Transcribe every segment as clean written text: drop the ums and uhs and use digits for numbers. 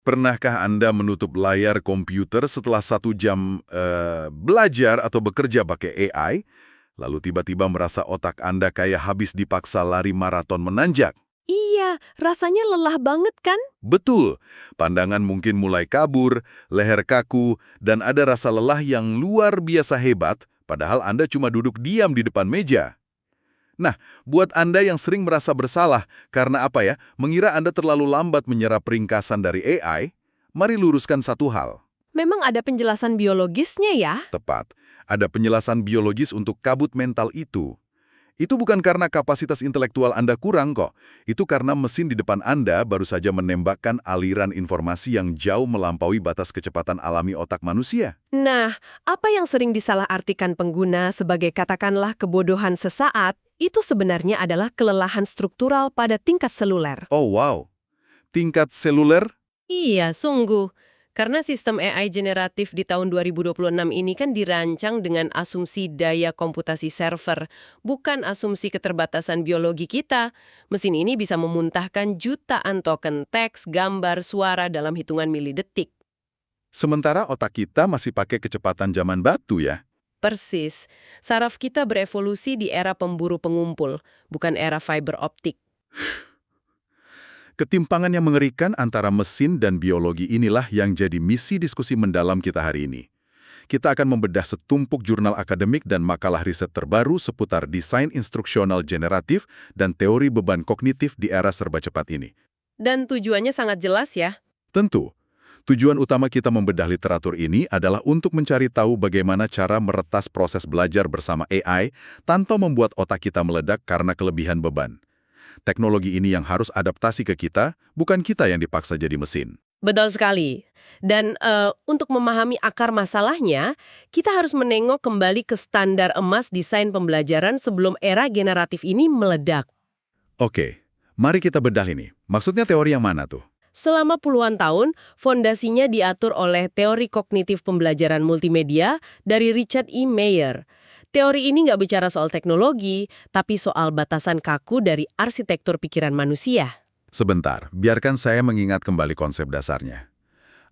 Pernahkah Anda menutup layar komputer setelah 1 jam belajar atau bekerja pakai AI, lalu tiba-tiba merasa otak Anda kayak habis dipaksa lari maraton menanjak? Iya, rasanya lelah banget kan? Betul, pandangan mungkin mulai kabur, leher kaku, dan ada rasa lelah yang luar biasa hebat, padahal Anda cuma duduk diam di depan meja. Nah, buat Anda yang sering merasa bersalah karena apa ya, mengira Anda terlalu lambat menyerap ringkasan dari AI, mari luruskan satu hal. Memang ada penjelasan biologisnya ya? Tepat, ada penjelasan biologis untuk kabut mental itu. Itu bukan karena kapasitas intelektual Anda kurang kok. Itu karena mesin di depan Anda baru saja menembakkan aliran informasi yang jauh melampaui batas kecepatan alami otak manusia. Nah, apa yang sering disalahartikan pengguna sebagai katakanlah kebodohan sesaat, itu sebenarnya adalah kelelahan struktural pada tingkat seluler. Oh wow, tingkat seluler? Iya, sungguh. Karena sistem AI generatif di tahun 2026 ini kan dirancang dengan asumsi daya komputasi server, bukan asumsi keterbatasan biologi kita. Mesin ini bisa memuntahkan jutaan token teks, gambar, suara dalam hitungan milidetik. Sementara otak kita masih pakai kecepatan zaman batu ya. Persis, saraf kita berevolusi di era pemburu pengumpul, bukan era fiber optik. Ketimpangan yang mengerikan antara mesin dan biologi inilah yang jadi misi diskusi mendalam kita hari ini. Kita akan membedah setumpuk jurnal akademik dan makalah riset terbaru seputar desain instruksional generatif dan teori beban kognitif di era serba cepat ini. Dan tujuannya sangat jelas ya. Tentu, tujuan utama kita membedah literatur ini adalah untuk mencari tahu bagaimana cara meretas proses belajar bersama AI tanpa membuat otak kita meledak karena kelebihan beban. Teknologi ini yang harus adaptasi ke kita, bukan kita yang dipaksa jadi mesin. Betul sekali. Dan untuk memahami akar masalahnya, kita harus menengok kembali ke standar emas desain pembelajaran sebelum era generatif ini meledak. Oke, mari kita bedah ini. Maksudnya teori yang mana tuh? Selama puluhan tahun, fondasinya diatur oleh teori kognitif pembelajaran multimedia dari Richard E. Mayer. Teori ini nggak bicara soal teknologi, tapi soal batasan kaku dari arsitektur pikiran manusia. Sebentar, biarkan saya mengingat kembali konsep dasarnya.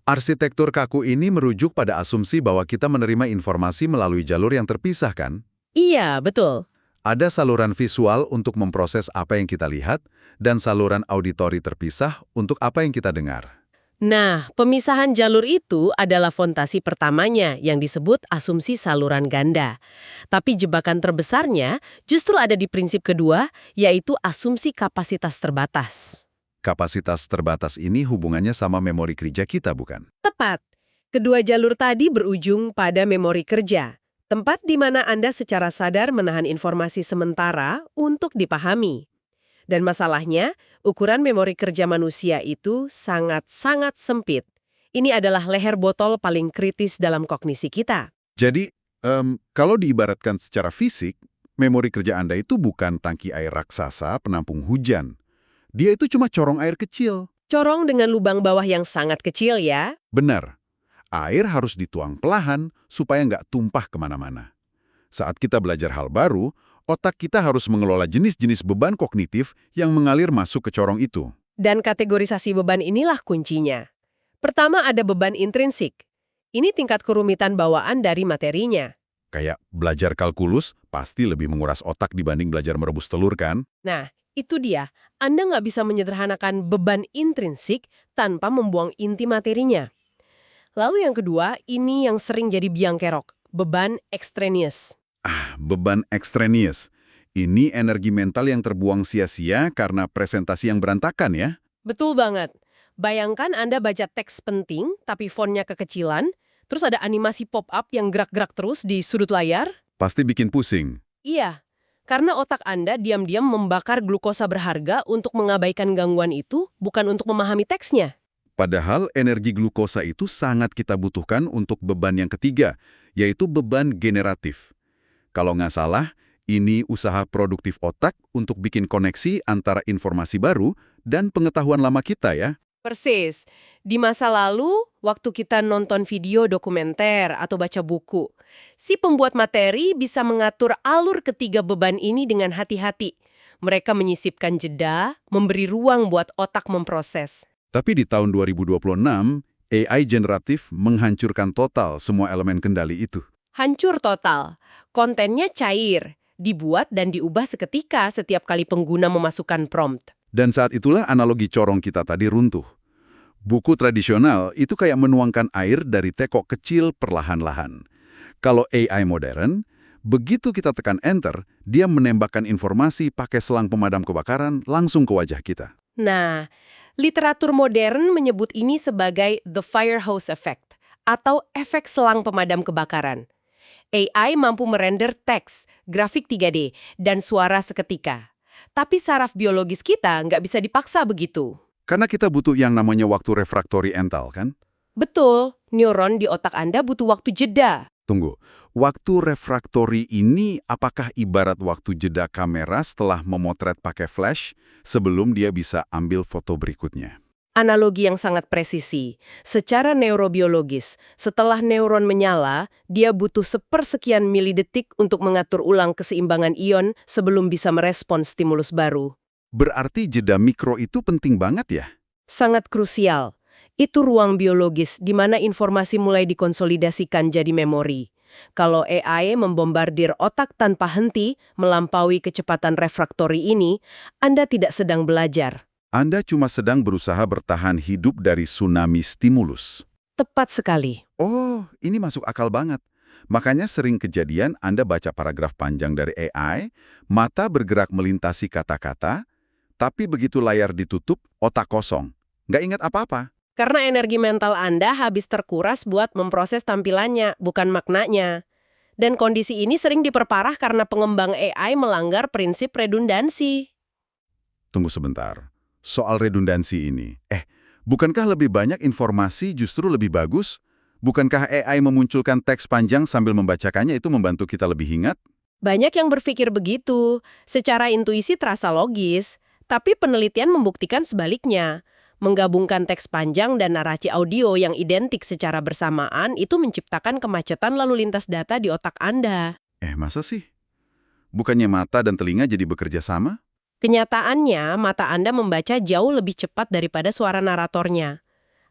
Arsitektur kaku ini merujuk pada asumsi bahwa kita menerima informasi melalui jalur yang terpisah kan? Iya, betul. Ada saluran visual untuk memproses apa yang kita lihat, dan saluran auditori terpisah untuk apa yang kita dengar. Nah, pemisahan jalur itu adalah fondasi pertamanya yang disebut asumsi saluran ganda. Tapi jebakan terbesarnya justru ada di prinsip kedua, yaitu asumsi kapasitas terbatas. Kapasitas terbatas ini hubungannya sama memori kerja kita, bukan? Tepat. Kedua jalur tadi berujung pada memori kerja, tempat di mana Anda secara sadar menahan informasi sementara untuk dipahami. Dan masalahnya, ukuran memori kerja manusia itu sangat-sangat sempit. Ini adalah leher botol paling kritis dalam kognisi kita. Jadi, kalau diibaratkan secara fisik, memori kerja Anda itu bukan tangki air raksasa penampung hujan. Dia itu cuma corong air kecil. Corong dengan lubang bawah yang sangat kecil ya. Benar, air harus dituang perlahan supaya nggak tumpah kemana-mana. Saat kita belajar hal baru, otak kita harus mengelola jenis-jenis beban kognitif yang mengalir masuk ke corong itu. Dan kategorisasi beban inilah kuncinya. Pertama ada beban intrinsik. Ini tingkat kerumitan bawaan dari materinya. Kayak belajar kalkulus pasti lebih menguras otak dibanding belajar merebus telur kan? Nah, itu dia. Anda nggak bisa menyederhanakan beban intrinsik tanpa membuang inti materinya. Lalu yang kedua, ini yang sering jadi biang kerok. Beban extraneous. Beban ekstrenius. Ini energi mental yang terbuang sia-sia karena presentasi yang berantakan ya? Betul banget. Bayangkan Anda baca teks penting, tapi fontnya kekecilan, terus ada animasi pop-up yang gerak-gerak terus di sudut layar. Pasti bikin pusing. Iya, karena otak Anda diam-diam membakar glukosa berharga untuk mengabaikan gangguan itu, bukan untuk memahami teksnya. Padahal energi glukosa itu sangat kita butuhkan untuk beban yang ketiga, yaitu beban generatif. Kalau nggak salah, ini usaha produktif otak untuk bikin koneksi antara informasi baru dan pengetahuan lama kita ya. Persis. Di masa lalu, waktu kita nonton video dokumenter atau baca buku, si pembuat materi bisa mengatur alur ketiga beban ini dengan hati-hati. Mereka menyisipkan jeda, memberi ruang buat otak memproses. Tapi di tahun 2026, AI generatif menghancurkan total semua elemen kendali itu. Hancur total. Kontennya cair, dibuat dan diubah seketika setiap kali pengguna memasukkan prompt. Dan saat itulah analogi corong kita tadi runtuh. Buku tradisional itu kayak menuangkan air dari teko kecil perlahan-lahan. Kalau AI modern, begitu kita tekan enter, dia menembakkan informasi pakai selang pemadam kebakaran langsung ke wajah kita. Nah, literatur modern menyebut ini sebagai the fire hose effect atau efek selang pemadam kebakaran. AI mampu merender teks, grafik 3D, dan suara seketika. Tapi saraf biologis kita nggak bisa dipaksa begitu. Karena kita butuh yang namanya waktu refraktori ental, kan? Betul, neuron di otak Anda butuh waktu jeda. Tunggu, waktu refraktori ini apakah ibarat waktu jeda kamera setelah memotret pakai flash sebelum dia bisa ambil foto berikutnya? Analogi yang sangat presisi. Secara neurobiologis, setelah neuron menyala, dia butuh sepersekian milidetik untuk mengatur ulang keseimbangan ion sebelum bisa merespons stimulus baru. Berarti jeda mikro itu penting banget ya? Sangat krusial. Itu ruang biologis di mana informasi mulai dikonsolidasikan jadi memori. Kalau AI membombardir otak tanpa henti, melampaui kecepatan refraktori ini, Anda tidak sedang belajar. Anda cuma sedang berusaha bertahan hidup dari tsunami stimulus. Tepat sekali. Oh, ini masuk akal banget. Makanya sering kejadian Anda baca paragraf panjang dari AI, mata bergerak melintasi kata-kata, tapi begitu layar ditutup, otak kosong. Nggak ingat apa-apa. Karena energi mental Anda habis terkuras buat memproses tampilannya, bukan maknanya. Dan kondisi ini sering diperparah karena pengembang AI melanggar prinsip redundansi. Tunggu sebentar. Soal redundansi ini. Bukankah lebih banyak informasi justru lebih bagus? Bukankah AI memunculkan teks panjang sambil membacakannya itu membantu kita lebih ingat? Banyak yang berpikir begitu. Secara intuisi terasa logis, tapi penelitian membuktikan sebaliknya. Menggabungkan teks panjang dan narasi audio yang identik secara bersamaan itu menciptakan kemacetan lalu lintas data di otak Anda. Masa sih? Bukannya mata dan telinga jadi bekerja sama? Kenyataannya, mata Anda membaca jauh lebih cepat daripada suara naratornya.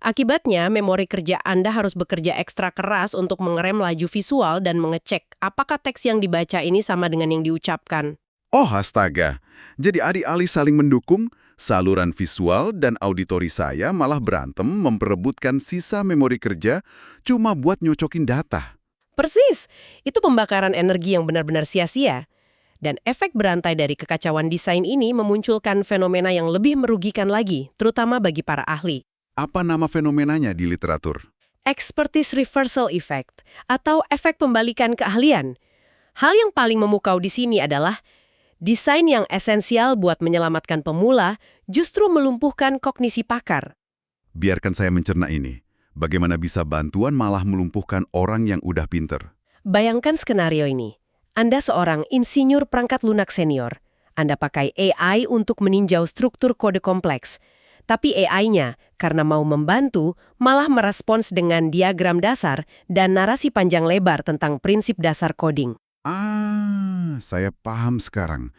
Akibatnya, memori kerja Anda harus bekerja ekstra keras untuk mengerem laju visual dan mengecek apakah teks yang dibaca ini sama dengan yang diucapkan. Oh astaga, jadi alih-alih saling mendukung, saluran visual dan auditori saya malah berantem memperebutkan sisa memori kerja cuma buat nyocokin data. Persis, itu pembakaran energi yang benar-benar sia-sia. Dan efek berantai dari kekacauan desain ini memunculkan fenomena yang lebih merugikan lagi, terutama bagi para ahli. Apa nama fenomenanya di literatur? Expertise reversal effect, atau efek pembalikan keahlian. Hal yang paling memukau di sini adalah desain yang esensial buat menyelamatkan pemula justru melumpuhkan kognisi pakar. Biarkan saya mencerna ini. Bagaimana bisa bantuan malah melumpuhkan orang yang udah pinter? Bayangkan skenario ini. Anda seorang insinyur perangkat lunak senior. Anda pakai AI untuk meninjau struktur kode kompleks. Tapi AI-nya, karena mau membantu, malah merespons dengan diagram dasar dan narasi panjang lebar tentang prinsip dasar coding. Saya paham sekarang.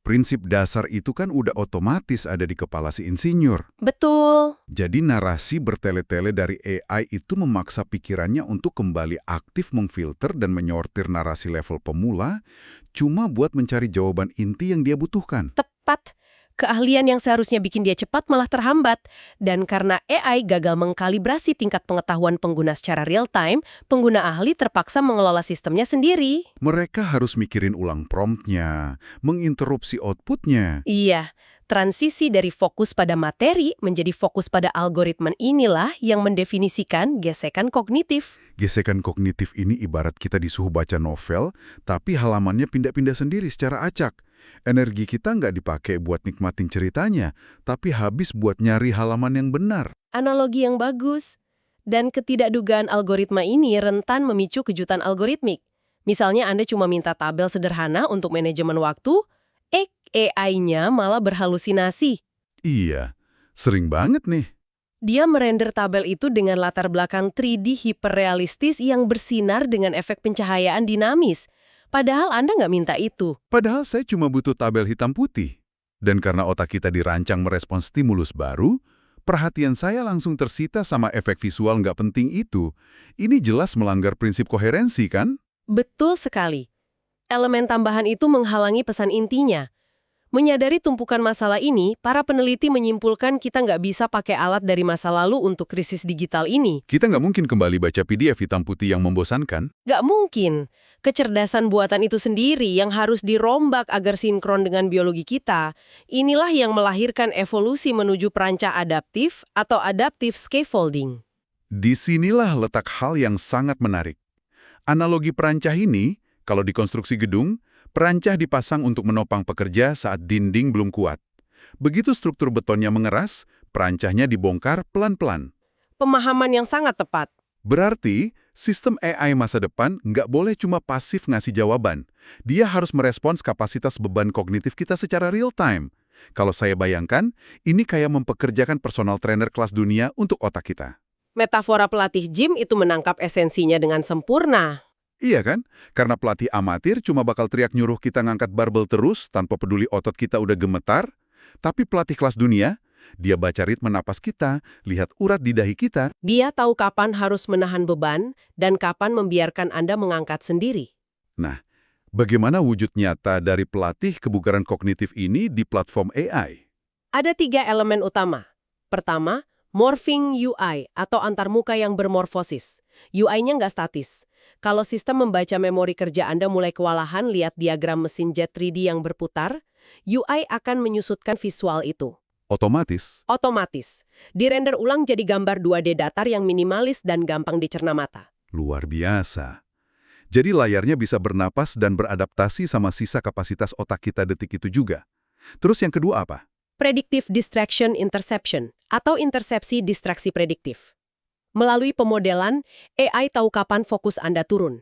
Prinsip dasar itu kan udah otomatis ada di kepala si insinyur. Betul. Jadi narasi bertele-tele dari AI itu memaksa pikirannya untuk kembali aktif memfilter dan menyortir narasi level pemula cuma buat mencari jawaban inti yang dia butuhkan. Tepat. Keahlian yang seharusnya bikin dia cepat malah terhambat. Dan karena AI gagal mengkalibrasi tingkat pengetahuan pengguna secara real-time, pengguna ahli terpaksa mengelola sistemnya sendiri. Mereka harus mikirin ulang promptnya, menginterupsi outputnya. Iya, transisi dari fokus pada materi menjadi fokus pada algoritma inilah yang mendefinisikan gesekan kognitif. Gesekan kognitif ini ibarat kita disuruh baca novel, tapi halamannya pindah-pindah sendiri secara acak. Energi kita nggak dipakai buat nikmatin ceritanya, tapi habis buat nyari halaman yang benar. Analogi yang bagus. Dan ketidakdugaan algoritma ini rentan memicu kejutan algoritmik. Misalnya Anda cuma minta tabel sederhana untuk manajemen waktu, AI-nya malah berhalusinasi. Iya, sering banget nih. Dia merender tabel itu dengan latar belakang 3D hiperrealistis yang bersinar dengan efek pencahayaan dinamis. Padahal Anda nggak minta itu. Padahal saya cuma butuh tabel hitam putih. Dan karena otak kita dirancang merespons stimulus baru, perhatian saya langsung tersita sama efek visual nggak penting itu. Ini jelas melanggar prinsip koherensi, kan? Betul sekali. Elemen tambahan itu menghalangi pesan intinya. Menyadari tumpukan masalah ini, para peneliti menyimpulkan kita nggak bisa pakai alat dari masa lalu untuk krisis digital ini. Kita nggak mungkin kembali baca PDF hitam putih yang membosankan. Nggak mungkin. Kecerdasan buatan itu sendiri yang harus dirombak agar sinkron dengan biologi kita. Inilah yang melahirkan evolusi menuju perancah adaptif atau adaptive scaffolding. Disinilah letak hal yang sangat menarik. Analogi perancah ini, kalau di konstruksi gedung, perancah dipasang untuk menopang pekerja saat dinding belum kuat. Begitu struktur betonnya mengeras, perancahnya dibongkar pelan-pelan. Pemahaman yang sangat tepat. Berarti, sistem AI masa depan nggak boleh cuma pasif ngasih jawaban. Dia harus merespons kapasitas beban kognitif kita secara real time. Kalau saya bayangkan, ini kayak mempekerjakan personal trainer kelas dunia untuk otak kita. Metafora pelatih gym itu menangkap esensinya dengan sempurna. Iya kan? Karena pelatih amatir cuma bakal teriak nyuruh kita ngangkat barbel terus tanpa peduli otot kita udah gemetar. Tapi pelatih kelas dunia, dia baca ritme napas kita, lihat urat di dahi kita. Dia tahu kapan harus menahan beban dan kapan membiarkan Anda mengangkat sendiri. Nah, bagaimana wujud nyata dari pelatih kebugaran kognitif ini di platform AI? Ada 3 elemen utama. Pertama, morphing UI atau antarmuka yang bermorfosis. UI-nya nggak statis. Kalau sistem membaca memori kerja Anda mulai kewalahan lihat diagram mesin jet 3D yang berputar, UI akan menyusutkan visual itu. Otomatis. Otomatis. Dirender ulang jadi gambar 2D datar yang minimalis dan gampang dicerna mata. Luar biasa. Jadi layarnya bisa bernapas dan beradaptasi sama sisa kapasitas otak kita detik itu juga. Terus yang kedua apa? Predictive Distraction Interception atau intersepsi distraksi prediktif. Melalui pemodelan, AI tahu kapan fokus Anda turun.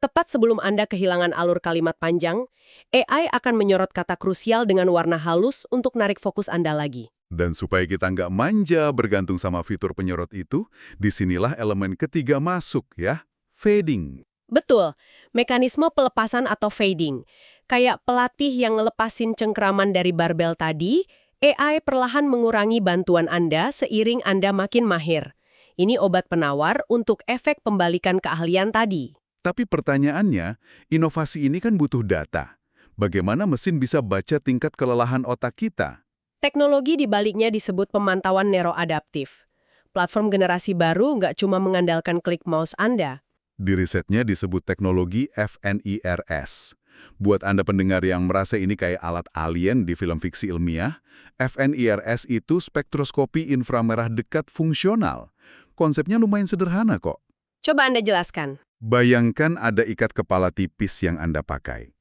Tepat sebelum Anda kehilangan alur kalimat panjang, AI akan menyorot kata krusial dengan warna halus untuk narik fokus Anda lagi. Dan supaya kita nggak manja bergantung sama fitur penyorot itu, disinilah elemen ketiga masuk ya, fading. Betul, mekanisme pelepasan atau fading. Kayak pelatih yang ngelepasin cengkeraman dari barbel tadi, AI perlahan mengurangi bantuan Anda seiring Anda makin mahir. Ini obat penawar untuk efek pembalikan keahlian tadi. Tapi pertanyaannya, inovasi ini kan butuh data. Bagaimana mesin bisa baca tingkat kelelahan otak kita? Teknologi di baliknya disebut pemantauan neuroadaptif. Platform generasi baru nggak cuma mengandalkan klik mouse Anda. Di risetnya disebut teknologi FNIRS. Buat Anda pendengar yang merasa ini kayak alat alien di film fiksi ilmiah, FNIRS itu spektroskopi inframerah dekat fungsional. Konsepnya lumayan sederhana kok. Coba Anda jelaskan. Bayangkan ada ikat kepala tipis yang Anda pakai.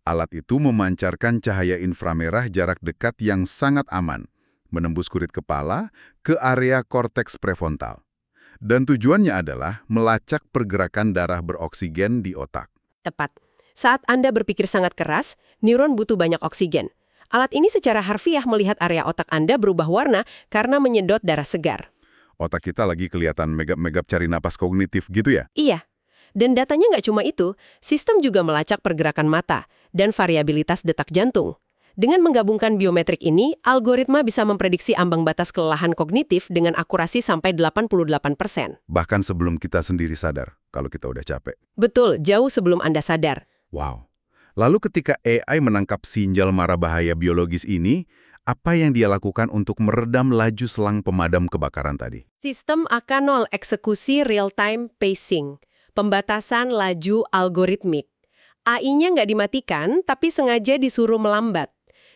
Alat itu memancarkan cahaya inframerah jarak dekat yang sangat aman, menembus kulit kepala ke area korteks prefrontal. Dan tujuannya adalah melacak pergerakan darah beroksigen di otak. Tepat. Saat Anda berpikir sangat keras, neuron butuh banyak oksigen. Alat ini secara harfiah melihat area otak Anda berubah warna karena menyedot darah segar. Otak kita lagi kelihatan megap-megap cari napas kognitif gitu ya? Iya. Dan datanya nggak cuma itu, sistem juga melacak pergerakan mata dan variabilitas detak jantung. Dengan menggabungkan biometrik ini, algoritma bisa memprediksi ambang batas kelelahan kognitif dengan akurasi sampai 88%. Bahkan sebelum kita sendiri sadar kalau kita udah capek. Betul, jauh sebelum Anda sadar. Wow. Lalu ketika AI menangkap sinjal mara bahaya biologis ini, apa yang dia lakukan untuk meredam laju selang pemadam kebakaran tadi? Sistem akan nol eksekusi real-time pacing, pembatasan laju algoritmik. AI-nya nggak dimatikan, tapi sengaja disuruh melambat.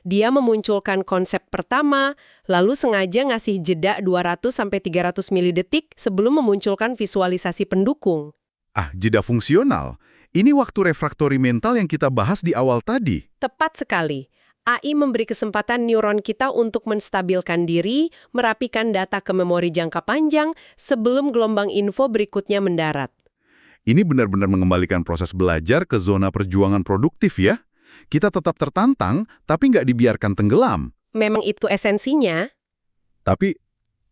Dia memunculkan konsep pertama, lalu sengaja ngasih jeda 200-300 milidetik sebelum memunculkan visualisasi pendukung. Ah, jeda fungsional. Ini waktu refraktori mental yang kita bahas di awal tadi. Tepat sekali. AI memberi kesempatan neuron kita untuk menstabilkan diri, merapikan data ke memori jangka panjang sebelum gelombang info berikutnya mendarat. Ini benar-benar mengembalikan proses belajar ke zona perjuangan produktif ya. Kita tetap tertantang, tapi nggak dibiarkan tenggelam. Memang itu esensinya. Tapi,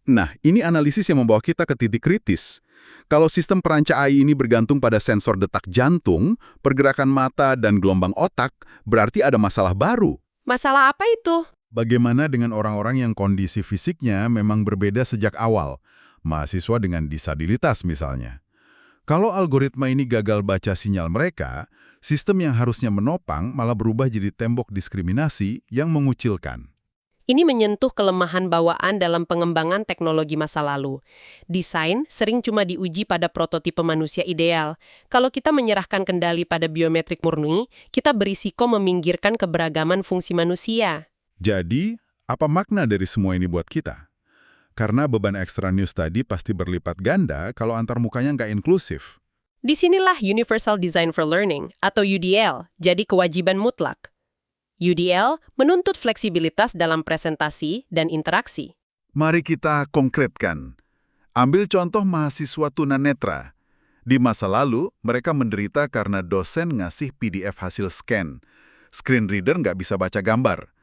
nah ini analisis yang membawa kita ke titik kritis. Kalau sistem perancah AI ini bergantung pada sensor detak jantung, pergerakan mata, dan gelombang otak, berarti ada masalah baru. Masalah apa itu? Bagaimana dengan orang-orang yang kondisi fisiknya memang berbeda sejak awal? Mahasiswa dengan disabilitas misalnya. Kalau algoritma ini gagal baca sinyal mereka, sistem yang harusnya menopang malah berubah jadi tembok diskriminasi yang mengucilkan. Ini menyentuh kelemahan bawaan dalam pengembangan teknologi masa lalu. Desain sering cuma diuji pada prototipe manusia ideal. Kalau kita menyerahkan kendali pada biometrik murni, kita berisiko meminggirkan keberagaman fungsi manusia. Jadi, apa makna dari semua ini buat kita? Karena beban ekstra news tadi pasti berlipat ganda kalau antarmukanya nggak inklusif. Disinilah Universal Design for Learning, atau UDL, jadi kewajiban mutlak. UDL menuntut fleksibilitas dalam presentasi dan interaksi. Mari kita konkretkan. Ambil contoh mahasiswa tunanetra. Di masa lalu, mereka menderita karena dosen ngasih PDF hasil scan. Screen reader nggak bisa baca gambar.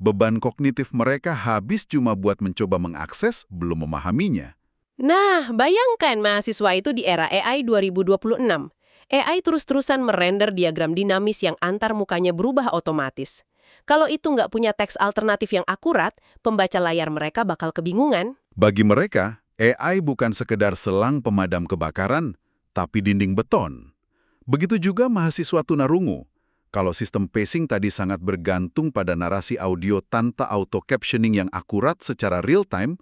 Beban kognitif mereka habis cuma buat mencoba mengakses, belum memahaminya. Nah, bayangkan mahasiswa itu di era AI 2026. AI terus-terusan merender diagram dinamis yang antar mukanya berubah otomatis. Kalau itu nggak punya teks alternatif yang akurat, pembaca layar mereka bakal kebingungan. Bagi mereka, AI bukan sekedar selang pemadam kebakaran, tapi dinding beton. Begitu juga mahasiswa tunarungu. Kalau sistem pacing tadi sangat bergantung pada narasi audio tanpa auto-captioning yang akurat secara real-time,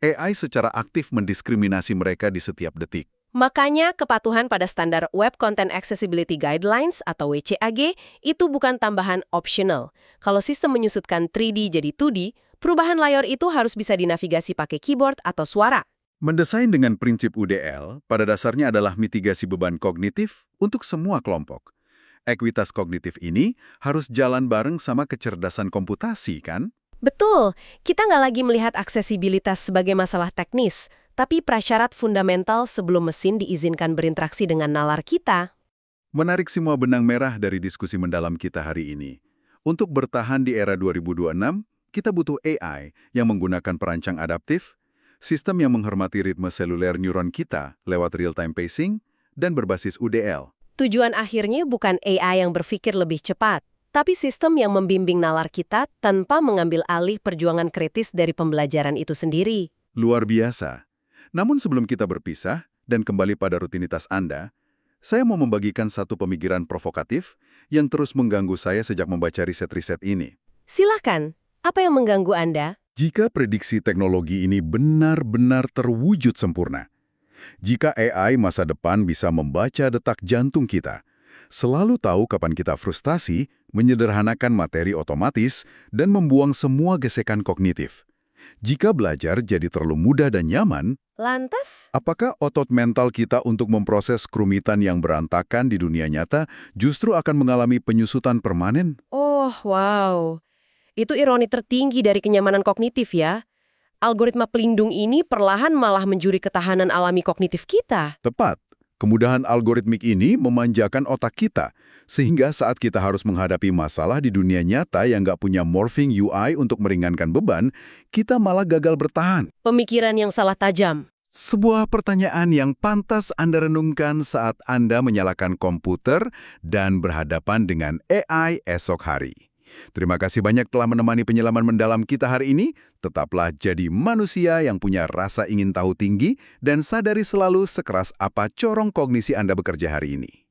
AI secara aktif mendiskriminasi mereka di setiap detik. Makanya kepatuhan pada standar Web Content Accessibility Guidelines atau WCAG itu bukan tambahan optional. Kalau sistem menyusutkan 3D jadi 2D, perubahan layar itu harus bisa dinavigasi pakai keyboard atau suara. Mendesain dengan prinsip UDL pada dasarnya adalah mitigasi beban kognitif untuk semua kelompok. Ekuitas kognitif ini harus jalan bareng sama kecerdasan komputasi, kan? Betul, kita nggak lagi melihat aksesibilitas sebagai masalah teknis, tapi prasyarat fundamental sebelum mesin diizinkan berinteraksi dengan nalar kita. Menarik semua benang merah dari diskusi mendalam kita hari ini. Untuk bertahan di era 2026, kita butuh AI yang menggunakan perancang adaptif, sistem yang menghormati ritme seluler neuron kita lewat real-time pacing, dan berbasis UDL. Tujuan akhirnya bukan AI yang berpikir lebih cepat, tapi sistem yang membimbing nalar kita tanpa mengambil alih perjuangan kritis dari pembelajaran itu sendiri. Luar biasa. Namun sebelum kita berpisah dan kembali pada rutinitas Anda, saya mau membagikan satu pemikiran provokatif yang terus mengganggu saya sejak membaca riset-riset ini. Silakan, apa yang mengganggu Anda? Jika prediksi teknologi ini benar-benar terwujud sempurna, jika AI masa depan bisa membaca detak jantung kita, selalu tahu kapan kita frustasi, menyederhanakan materi otomatis, dan membuang semua gesekan kognitif. Jika belajar jadi terlalu mudah dan nyaman, Lantas? apakah otot mental kita untuk memproses kerumitan yang berantakan di dunia nyata justru akan mengalami penyusutan permanen? Oh, wow. Itu ironi tertinggi dari kenyamanan kognitif ya. Algoritma pelindung ini perlahan malah menjuri ketahanan alami kognitif kita. Tepat. Kemudahan algoritmik ini memanjakan otak kita, sehingga saat kita harus menghadapi masalah di dunia nyata yang nggak punya morphing UI untuk meringankan beban, kita malah gagal bertahan. Pemikiran yang salah tajam. Sebuah pertanyaan yang pantas Anda renungkan saat Anda menyalakan komputer dan berhadapan dengan AI esok hari. Terima kasih banyak telah menemani penyelaman mendalam kita hari ini. Tetaplah jadi manusia yang punya rasa ingin tahu tinggi dan sadari selalu sekeras apa corong kognisi Anda bekerja hari ini.